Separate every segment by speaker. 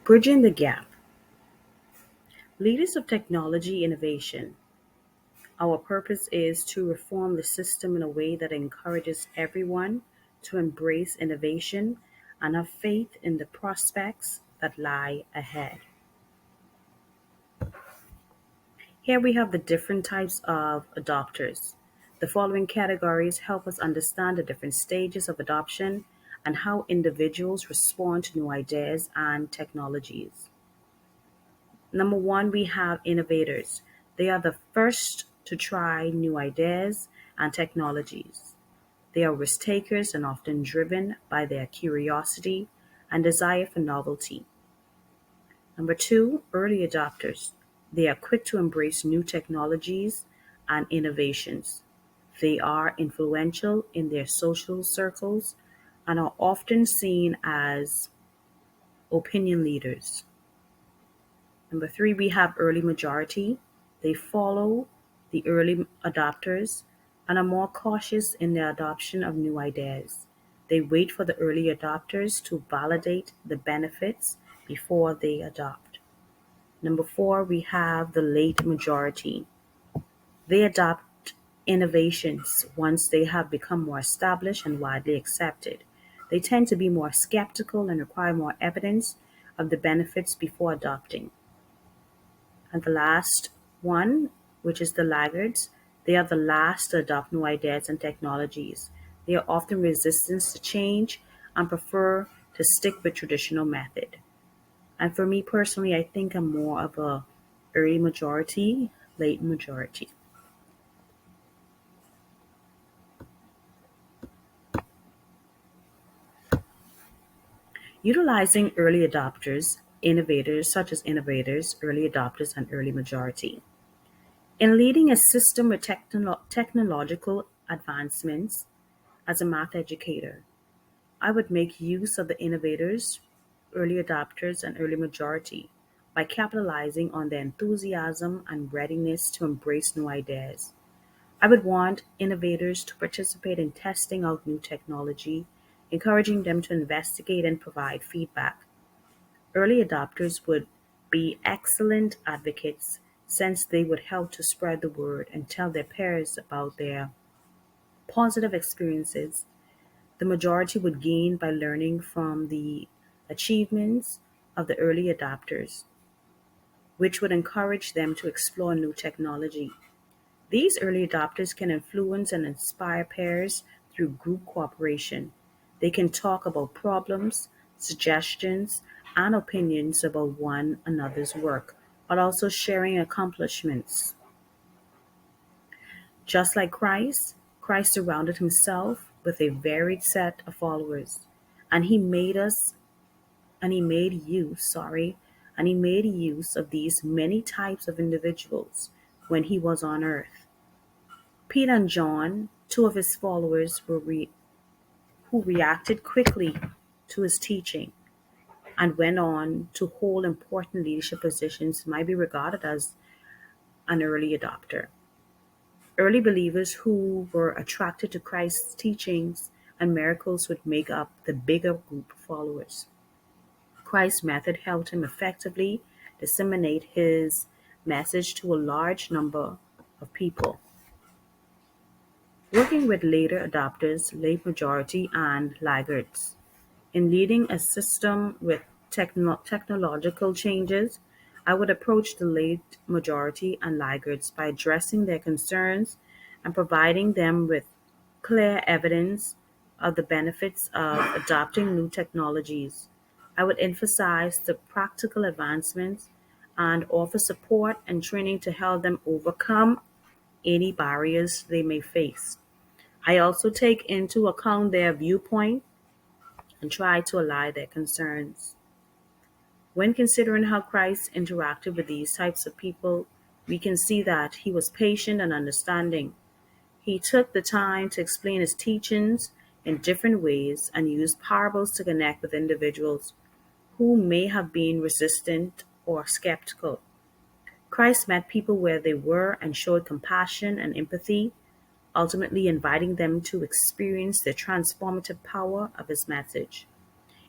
Speaker 1: Bridging the gap. Leaders of technology innovation. Our purpose is to reform the system in a way that encourages everyone to embrace innovation and have faith in the prospects that lie ahead. Here we have the different types of adopters. The following categories help us understand the different stages of adoption and how individuals respond to new ideas and technologies. Number one, we have innovators. They are the first to try new ideas and technologies. They are risk takers and often driven by their curiosity and desire for novelty. Number two, early adopters. They are quick to embrace new technologies and innovations. They are influential in their social circles and are often seen as opinion leaders. Number three, we have early majority. They follow the early adopters and are more cautious in their adoption of new ideas. They wait for the early adopters to validate the benefits before they adopt. Number four, we have the late majority. They adopt innovations once they have become more established and widely accepted. They tend to be more skeptical and require more evidence of the benefits before adopting. And the last one, which is the laggards, they are the last to adopt new ideas and technologies. They are often resistant to change and prefer to stick with traditional method. And for me personally, I think I'm more of a early majority, late majority. Utilizing early adopters, innovators such as innovators, early adopters, and early majority. In leading a system with technological advancements as a math educator, I would make use of the innovators, early adopters, and early majority by capitalizing on their enthusiasm and readiness to embrace new ideas. I would want innovators to participate in testing out new technology, encouraging them to investigate and provide feedback. Early adopters would be excellent advocates since they would help to spread the word and tell their peers about their positive experiences. The majority would gain by learning from the achievements of the early adopters, which would encourage them to explore new technology. These early adopters can influence and inspire peers through group cooperation. They can talk about problems, suggestions, and opinions about one another's work, but also sharing accomplishments. Just like Christ, Christ surrounded himself with a varied set of followers, and he made us and he made use, sorry, and he made use of these many types of individuals when he was on earth. Peter and John, two of his followers, who reacted quickly to his teaching and went on to hold important leadership positions, might be regarded as an early adopter. Early believers who were attracted to Christ's teachings and miracles would make up the bigger group of followers. Christ's method helped him effectively disseminate his message to a large number of people. Working with later adopters, late majority, and laggards. In leading a system with technological changes, I would approach the late majority and laggards by addressing their concerns and providing them with clear evidence of the benefits of adopting new technologies. I would emphasize the practical advancements and offer support and training to help them overcome any barriers they may face. I also take into account their viewpoint and try to allay their concerns. When considering how Christ interacted with these types of people, we can see that he was patient and understanding. He took the time to explain his teachings in different ways and used parables to connect with individuals who may have been resistant or skeptical. Christ met people where they were and showed compassion and empathy, ultimately inviting them to experience the transformative power of his message.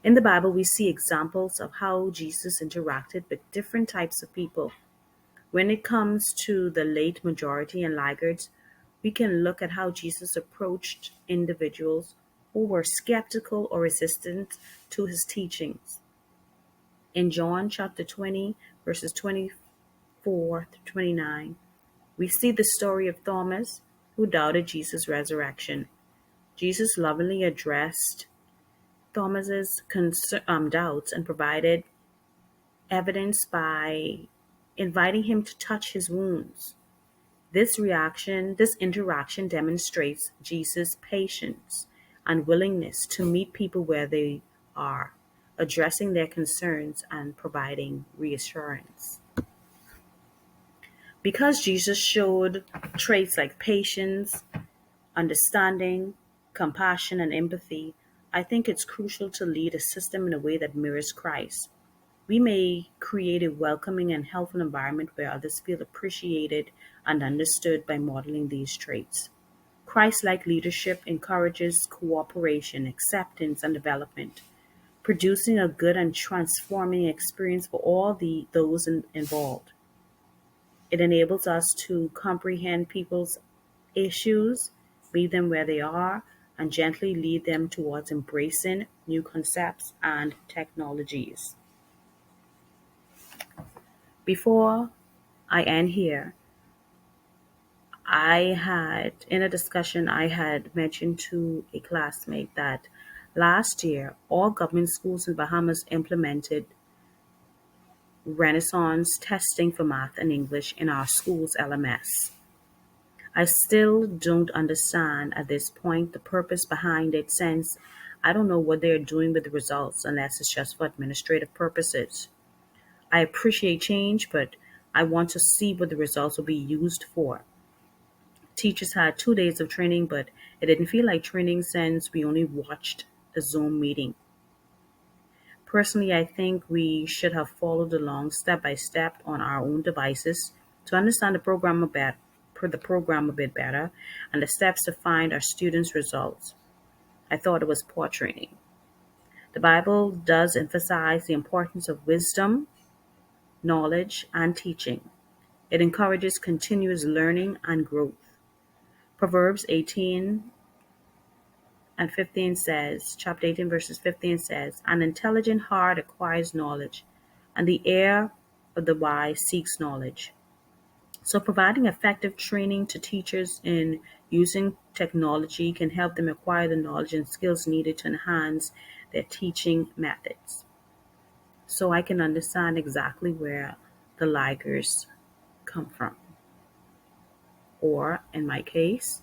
Speaker 1: In the Bible, we see examples of how Jesus interacted with different types of people. When it comes to the late majority and laggards, we can look at how Jesus approached individuals who were skeptical or resistant to his teachings. In John chapter 20, verses 24 to 29, we see the story of Thomas, who doubted Jesus' resurrection. Jesus lovingly addressed Thomas's doubts and provided evidence by inviting him to touch his wounds. This interaction demonstrates Jesus' patience and willingness to meet people where they are, addressing their concerns and providing reassurance. Because Jesus showed traits like patience, understanding, compassion, and empathy, I think it's crucial to lead a system in a way that mirrors Christ. We may create a welcoming and helpful environment where others feel appreciated and understood by modeling these traits. Christ like leadership encourages cooperation, acceptance, and development, producing a good and transforming experience for those involved. It enables us to comprehend people's issues, meet them where they are, and gently lead them towards embracing new concepts and technologies. Before I end here, in a discussion, I had mentioned to a classmate that last year, all government schools in Bahamas implemented Renaissance testing for math and English in our school's LMS. I still don't understand at this point the purpose behind it since I don't know what they're doing with the results unless it's just for administrative purposes. I appreciate change, but I want to see what the results will be used for. Teachers had 2 days of training, but it didn't feel like training since we only watched a Zoom meeting. Personally, I think we should have followed along step by step on our own devices to understand the program a bit better and the steps to find our students' results. I thought it was poor training. The Bible does emphasize the importance of wisdom, knowledge, and teaching. It encourages continuous learning and growth. Proverbs 18 and 15 says, chapter 18, verses 15 says, an intelligent heart acquires knowledge, and the ear of the wise seeks knowledge. So, providing effective training to teachers in using technology can help them acquire the knowledge and skills needed to enhance their teaching methods. So, I can understand exactly where the laggards come from. Or, in my case,